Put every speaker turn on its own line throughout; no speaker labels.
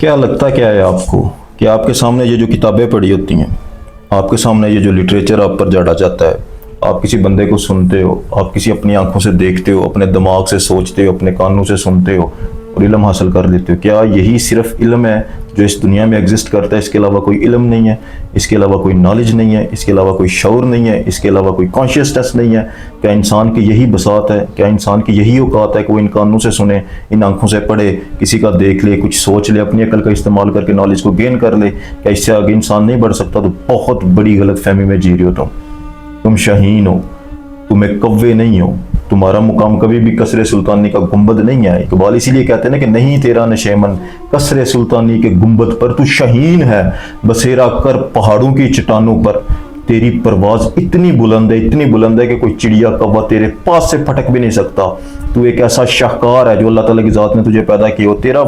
क्या लगता क्या है आपको कि आपके सामने ये जो किताबें पड़ी होती हैं, आपके सामने ये जो लिटरेचर आप पर जड़ा जाता है, आप किसी बंदे को सुनते हो, आप किसी अपनी आंखों से देखते हो, अपने दिमाग से सोचते हो, अपने कानों से सुनते हो और इल्म हासिल कर लेते हो, क्या यही सिर्फ इल्म है जो इस दुनिया में एग्जिस्ट करता है? इसके अलावा कोई इल्म नहीं है, इसके अलावा कोई नॉलेज नहीं है, इसके अलावा कोई शऊर नहीं है, इसके अलावा कोई कॉन्शियसनेस नहीं है? क्या इंसान की यही बसात है? क्या इंसान की यही औकात है कि वो इन कानों से सुने, इन आंखों से पढ़े, किसी का देख ले, कुछ सोच ले, अपनी अकल का इस्तेमाल करके नॉलेज को गेन कर ले? क्या इससे आगे इंसान नहीं बढ़ सकता? तो बहुत बड़ी गलत फहमी में जी रही हो तुम शाहीन हो, तुम एक कव्वे नहीं हो, तुम्हारा मुकाम कभी भी कसरे सुल्तानी का गुंबद नहीं है। इकबाल इसीलिए कहते हैं ना कि नहीं तेरा नशेमन कसरे सुल्तानी के गुंबद पर, तू शाहीन है बसेरा कर पहाड़ों की चट्टानों पर। तेरी परवाज इतनी बुलंद है, इतनी बुलंद है कि कोई चिड़िया कौवा तेरे पास से फटक भी नहीं सकता। तू एक ऐसा शाहकार है जो अल्लाह ताला की जात ने तुझे पैदा किया हो। तेरा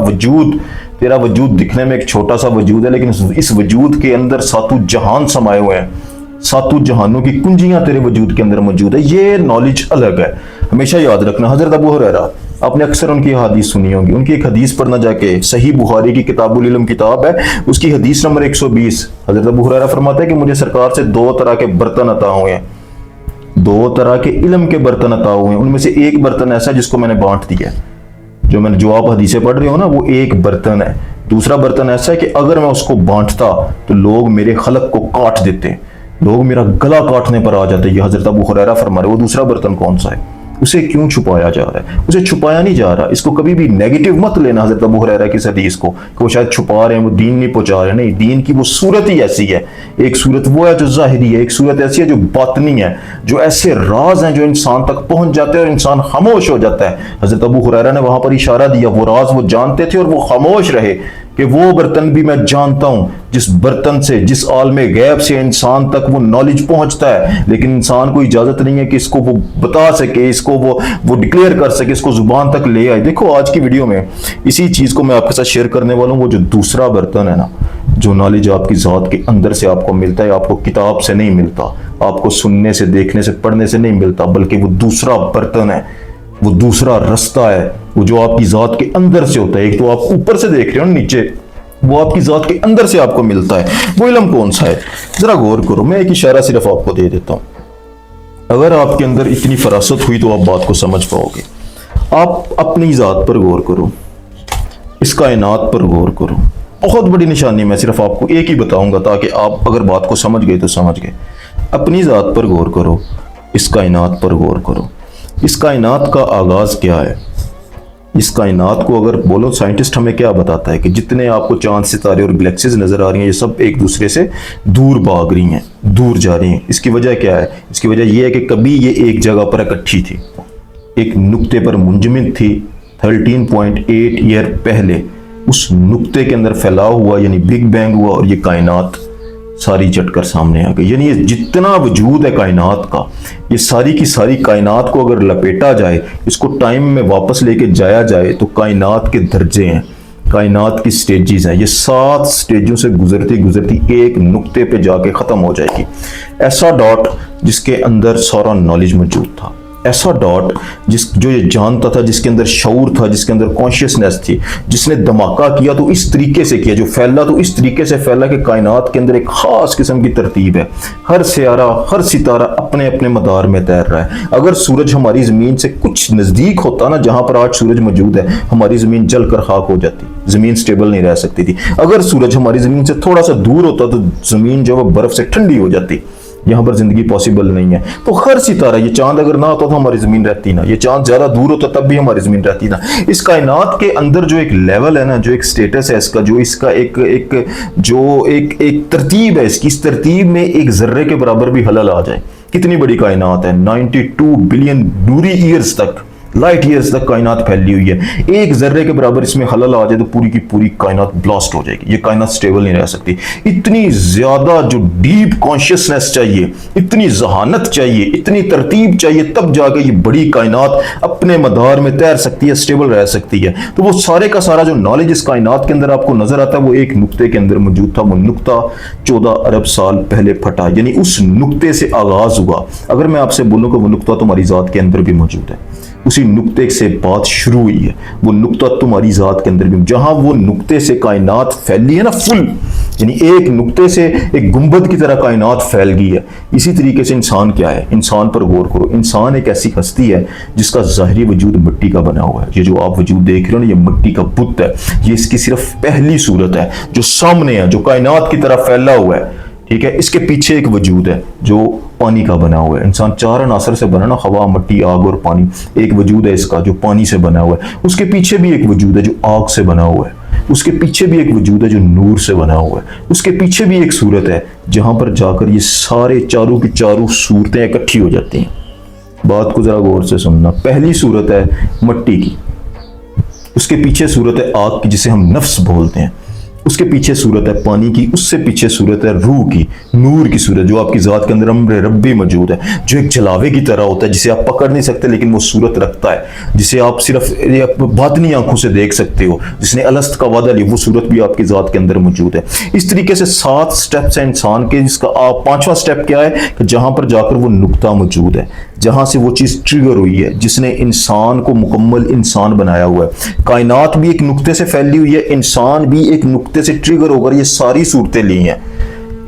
वजूद दिखने में एक छोटा सा वजूद है, लेकिन इस वजूद के अंदर सातों जहान समाये हुए हैं, सातों जहानों की कुंजियां तेरे वजूद के अंदर मौजूद है। ये नॉलेज अलग है, हमेशा याद रखना। हजरत अबू हुरैरा, आपने अक्सर उनकी हदीस सुनी होगी। उनकी एक हदीस पर ना जाके सही बुखारी की किताबुल इल्म किताब है, उसकी हदीस नंबर 120, हजरत अबू हुरैरा फरमाते हैं कि मुझे सरकार से दो तरह के बर्तन अता हुए हैं, दो तरह के इल्म के बर्तन अता हुए हैं। उनमें से एक बर्तन ऐसा जिसको मैंने बांट दिया, जो आप हदीसें पढ़ रहे हो ना, वो एक बर्तन है। दूसरा बर्तन ऐसा है कि अगर मैं उसको बांटता तो लोग मेरे खलक को काट देते, लोग मेरा गला काटने पर आ जाते। ये हजरत अबू हुरैरा फरमा रहे। वो दूसरा बर्तन कौन सा है? उसे क्यों छुपाया जा रहा है? उसे छुपाया नहीं जा रहा। इसको कभी भी नेगेटिव मत लेना हजरत अबू हुरैरा की हदीस को कि वो शायद छुपा रहे हैं, वो दीन नहीं पहुंचा रहे हैं। नहीं, दीन की वो सूरत ही ऐसी है। एक सूरत वो है जो जाहिरी है, एक सूरत ऐसी है जो बातनी है, जो ऐसे राज हैं जो इंसान तक पहुंच जाते हैं और इंसान खामोश हो जाता है। हजरत अबू हुरैरा ने वहां पर इशारा दिया, वो राज वो जानते थे और वो खामोश रहे कि वो बर्तन भी मैं जानता हूं जिस बर्तन से, जिस आलमे गैब से इंसान तक वो नॉलेज पहुंचता है, लेकिन इंसान को इजाजत नहीं है कि इसको वो बता सके, इसको वो डिक्लेयर कर सके, इसको जुबान तक ले आए। देखो आज की वीडियो में इसी चीज को मैं आपके साथ शेयर करने वाला हूं। वो जो दूसरा बर्तन है ना, जो नॉलेज आपकी जात के अंदर से आपको मिलता है, आपको किताब से नहीं मिलता, आपको सुनने से, देखने से, पढ़ने से नहीं मिलता, बल्कि वो दूसरा बर्तन है, वो दूसरा रास्ता है, वो जो आपकी जात के अंदर से होता है। एक तो आप ऊपर से देख रहे हो नीचे, वो आपकी जात के अंदर से आपको मिलता है। वो इल्म कौन सा है? जरा गौर करो, मैं एक इशारा सिर्फ आपको दे देता हूं। अगर आपके अंदर इतनी फरासत हुई तो आप बात को समझ पाओगे। आप अपनी जात पर गौर करो, इस कायनात पर गौर करो। बहुत बड़ी निशानी मैं सिर्फ आपको एक ही बताऊंगा ताकि आप अगर बात को समझ गए तो समझ गए। अपनी जात पर गौर करो, इस कायनात पर गौर करो। इस कायनात का आगाज क्या है? इस कायनात को अगर बोलो, साइंटिस्ट हमें क्या बताता है कि जितने आपको चांद, सितारे और गैलेक्सीज नजर आ रही हैं, ये सब एक दूसरे से दूर भाग रही हैं, दूर जा रही हैं। इसकी वजह क्या है? इसकी वजह यह है कि कभी ये एक जगह पर इकट्ठी थी, एक नुक्ते पर मुंजमद थी। 13.8 ईयर पहले उस नुक्ते के अंदर फैलाव हुआ, यानी बिग बैंग हुआ, और ये कायनात सारी चटकर सामने आ गई। यानी ये जितना वजूद है कायनात का, ये सारी की सारी कायनात को अगर लपेटा जाए, इसको टाइम में वापस लेके जाया जाए, तो कायनात के दर्जे हैं, कायनात की स्टेजेस हैं। ये 7 स्टेजों से गुजरती गुजरती एक नुक्ते पे जाके खत्म हो जाएगी। ऐसा डॉट जिसके अंदर सारा नॉलेज मौजूद था, ऐसा डॉट जो ये जानता था, जिसके अंदर शऊर था, जिसके अंदर कॉन्शियसनेस थी, जिसने धमाका किया तो इस तरीके से किया, जो फैला तो इस तरीके से फैला कि कायनात के अंदर एक खास किस्म की तरतीब है। हर सियारा, हर सितारा अपने अपने मदार में तैर रहा है। अगर सूरज हमारी जमीन से कुछ नजदीक होता ना, जहां पर आज सूरज मौजूद है, हमारी जमीन जलकर खाक हो जाती, जमीन स्टेबल नहीं रह सकती थी। अगर सूरज हमारी जमीन से थोड़ा सा दूर होता तो जमीन जो है बर्फ से ठंडी हो जाती, यहां पर जिंदगी पॉसिबल नहीं है। तो हर सितारा, ये चांद अगर ना होता तो हमारी जमीन रहती ना, ये चांद ज्यादा दूर होता तब भी हमारी जमीन रहती ना। इस कायनात के अंदर जो एक लेवल है ना, जो एक स्टेटस है इसका, जो इसका एक तरतीब है इसकी, इस तरतीब में एक जर्रे के बराबर भी हलल आ जाए। कितनी बड़ी कायनात है, 92 बिलियन नूरी ईयर्स तक, लाइट ईयर्स तक कायनात फैली हुई है। एक जर्रे के बराबर इसमें हलल आ जाए तो पूरी की पूरी कायनात ब्लास्ट हो जाएगी। ये कायनात स्टेबल नहीं रह सकती। इतनी ज्यादा जो डीप कॉन्शियसनेस चाहिए, इतनी जहानत चाहिए, इतनी तरतीब चाहिए, तब जाके ये बड़ी कायनात अपने मदार में तैर सकती है, स्टेबल रह सकती है। तो वो सारे का सारा जो नॉलेज इस कायनात के अंदर आपको नजर आता है, वो एक नुक्ते के अंदर मौजूद था। वो नुक्ता 14 अरब साल पहले फटा, यानी उस नुक्ते से आगाज हुआ। अगर मैं आपसे बोलूं कि वो नुक्ता तुम्हारी जात के अंदर भी मौजूद है, उसी नुक्ते से बात शुरू हुई है। वो नुक्ता तुम्हारी ज़ात के अंदर भी, जहां वो नुक्ते से कायनात फैली है ना फुल, यानी एक नुक्ते से एक गुंबद की तरह कायनात फैल गई है। इसी तरीके से इंसान क्या है, इंसान पर गौर करो। इंसान एक ऐसी हस्ती है जिसका ज़ाहिरी वजूद मिट्टी का बना हुआ है। ये जो आप वजूद देख रहे हो ना, ये मिट्टी का बुत है। ये इसकी सिर्फ पहली सूरत है जो सामने है, जो कायनात की तरह फैला हुआ है। ठीक है, इसके पीछे एक वजूद है जो पानी का बना हुआ है। इंसान 4 अनासर से बना ना, हवा, मिट्टी, आग और पानी। एक वजूद है इसका जो पानी से बना हुआ है। उसके पीछे भी एक वजूद है जो आग से बना हुआ है। उसके पीछे भी एक वजूद है जो नूर से बना हुआ है। उसके पीछे भी एक सूरत है जहां पर जाकर ये सारे चारों की चारों सूरतें इकट्ठी हो जाती हैं। बात को जरा गौर से सुनना। पहली सूरत है मिट्टी की, उसके पीछे सूरत है आग की जिसे हम नफ्स बोलते हैं, उसके पीछे सूरत है पानी की, उससे पीछे सूरत है रूह की, नूर की सूरत, जो आपकी ज़ात के अंदर अम्र रब्बी मौजूद है, जो एक जलावे की तरह होता है जिसे आप पकड़ नहीं सकते लेकिन वो सूरत रखता है, जिसे आप सिर्फ बातनी आंखों से देख सकते हो, जिसने अलस्त का वादा लिया, वो सूरत भी आपकी ज़ात के अंदर मौजूद है। इस तरीके से 7 स्टेप्स हैं इंसान के, जिसका 5वां स्टेप क्या है कि जहां पर जाकर वो नुक्ता मौजूद है, जहां से वो चीज़ ट्रिगर हुई है जिसने इंसान को मुकम्मल इंसान बनाया हुआ है। कायनात भी एक नुक्ते से फैली हुई है, इंसान भी एक नुक्ते से ट्रिगर होकर ये सारी सूरतें ली हैं।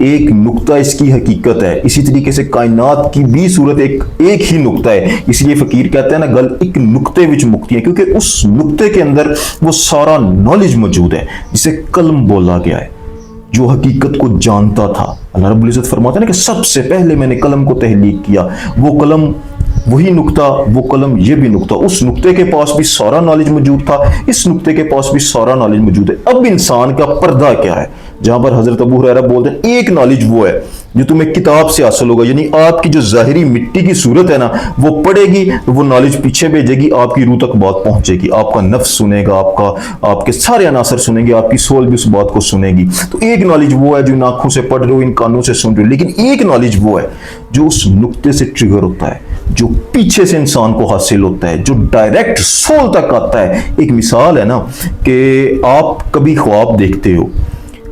एक नुक्ता इसकी हकीकत है। इसी तरीके से कायनात की भी सूरत एक ही नुक्ता है। इसलिए फकीर कहते हैं ना, गल एक नुक्ते विच मुक्ति है, क्योंकि उस नुक्ते के अंदर वो सारा नॉलेज मौजूद है जिसे कलम बोला गया है, जो हकीकत को जानता था। अल्लाह रब्बुल इज़्ज़त फरमाता है ना कि सबसे पहले मैंने कलम को तहलीक किया। वो कलम वही नुक्ता, वो कलम, ये भी नुक्ता। उस नुक्ते के पास भी सारा नॉलेज मौजूद था, इस नुक्ते के पास भी सारा नॉलेज मौजूद है। अब इंसान का पर्दा क्या है, जहां पर हजरत अबू हुरैरा बोलते हैं एक नॉलेज वो है जो तुम्हें किताब से हासिल होगा, यानी आपकी जो जाहिरी मिट्टी की सूरत है ना, वो पड़ेगी तो वो नॉलेज पीछे भेजेगी, आपकी रूह तक बात पहुंचेगी, आपका नफ्स सुनेगा, आपके सारे अनासर सुनेंगे, आपकी सोल भी उस बात को सुनेगी। तो एक नॉलेज वो है जो इन आंखों से पढ़ रहे हो, इन कानों से सुन रहे हो, लेकिन एक नॉलेज वो है जो उस नुक्ते से ट्रिगर होता है, जो पीछे से इंसान को हासिल होता है, जो डायरेक्ट सोल तक आता है। एक मिसाल है ना कि आप कभी ख्वाब देखते हो,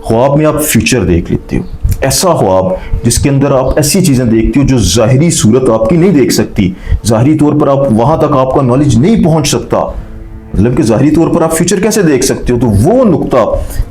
ख्वाब में आप फ्यूचर देख लेते हो, ऐसा ख्वाब जिसके अंदर आप ऐसी चीजें देखते हो जो जाहिरी सूरत आपकी नहीं देख सकती, जाहिरी तौर पर आप वहां तक आपका नॉलेज नहीं पहुंच सकता, मतलब कि जाहिरी तौर पर आप फ्यूचर कैसे देख सकते हो। तो वो नुक्ता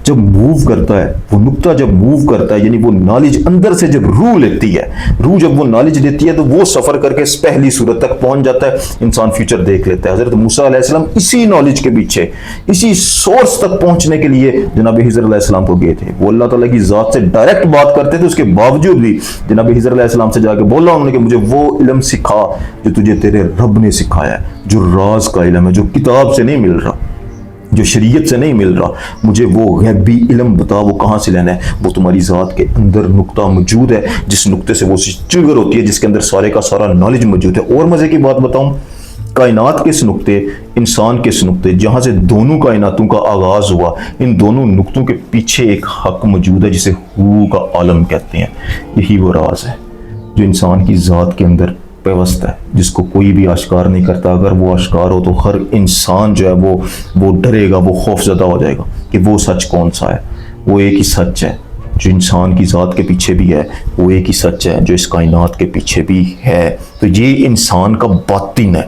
जब मूव करता है, वो नुक्ता जब मूव करता है, यानी वो नॉलेज अंदर से जब रूह लेती है, रूह जब वो नॉलेज लेती है तो वो सफर करके इस पहली सूरत तक पहुंच जाता है, इंसान फ्यूचर देख लेता है। हजरत मूसा अलैहिस्सलाम इसी नॉलेज के पीछे, इसी सोर्स तक पहुंचने के लिए जनाब हिजर अलैहिस्सलाम को गए थे। वो अल्लाह ताला की जात से डायरेक्ट बात करते थे, उसके बावजूद भी जनाब हिजर अलैहिस्सलाम से जाके बोला उन्होंने कि मुझे वो इल्म सिखा जो तुझे तेरे रब ने सिखाया है, जो राज का इल्म है, जो किताब से नहीं मिल रहा, जो शरीयत से नहीं मिल रहा, मुझे वो गैबी इल्म बता, वो कहां से लेना है। वो तुम्हारी जात के अंदर नुक्ता मौजूद है, जिस नुक्ते से वो ट्रिगर होती है, जिसके अंदर सारे का सारा नॉलेज मौजूद है। और मजे की बात बताऊं, कायनात के इस नुक्ते, इंसान के इस नुक्ते, जहां से दोनों कायनातों का आगाज हुआ, इन दोनों नुक्तों के पीछे एक हक मौजूद है जिसे हू का आलम कहते हैं। यही वो राज है जो इंसान की जात के अंदर व्यवस्था है, जिसको कोई भी आश्कार नहीं करता। अगर वो आश्कार हो तो हर इंसान जो है वो डरेगा, वो खौफजदा हो जाएगा कि वो सच कौन सा है। वो एक ही सच है जो इंसान की जात के पीछे भी है, वो एक ही सच है जो इस कायनात के पीछे भी है। तो ये इंसान का बातिन है,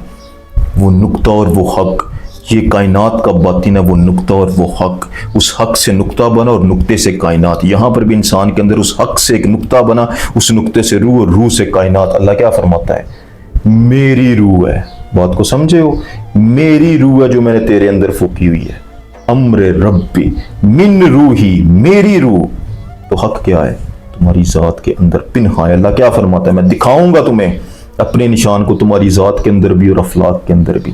वो नुक्ता और वो हक, ये कायनात का बातिन है, वो नुक्ता और वो हक। उस हक से नुक्ता बना और नुक्ते से कायनात। यहाँ पर भी इंसान के अंदर उस हक से एक नुक्ता बना, उस नुक्ते से रूह और रूह से कायनात। अल्लाह क्या फरमाता है, मेरी रूह है, बात को समझे हो, मेरी रूह है जो मैंने तेरे अंदर फूकी हुई है। अम्र रब्बी मिन रूही, मेरी रूह। तो हक क्या है, तुम्हारी जात के अंदर पिन्हा है। अल्लाह क्या फरमाता है, मैं दिखाऊंगा तुम्हें अपने निशान को, तुम्हारी जात के अंदर भी और अफलाक के अंदर भी।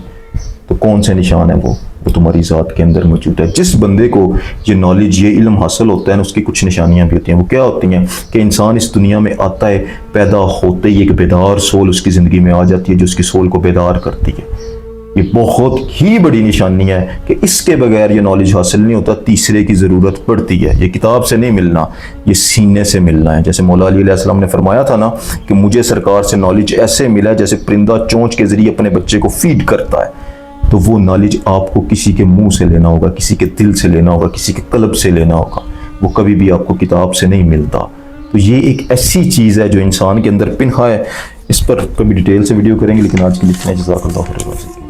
तो कौन से निशान है वो तुम्हारी जात के अंदर मौजूद है। जिस बंदे को ये नॉलेज, ये इल्म हासिल होता है ना, उसकी कुछ निशानियां भी होती हैं। वो क्या होती हैं कि इंसान इस दुनिया में आता है, पैदा होते ही एक बेदार सोल उसकी ज़िंदगी में आ जाती है जो उसकी सोल को बेदार करती है। ये बहुत ही बड़ी निशानी है कि इसके बगैर ये नॉलेज हासिल नहीं होता, तीसरे की ज़रूरत पड़ती है। ये किताब से नहीं मिलना, ये सीने से मिलना है। जैसे मौला अली अलैहिस्सलाम ने फरमाया था ना कि मुझे सरकार से नॉलेज ऐसे मिला है जैसे परिंदा चोंच के ज़रिए अपने बच्चे को फीड करता है। तो वो नॉलेज आपको किसी के मुंह से लेना होगा, किसी के दिल से लेना होगा, किसी के कल्ब से लेना होगा। वो कभी भी आपको किताब से नहीं मिलता। तो ये एक ऐसी चीज़ है जो इंसान के अंदर पिन्हा है। इस पर कभी डिटेल से वीडियो करेंगे, लेकिन आज के लिए इतना। जज़ाकल्लाह खैर।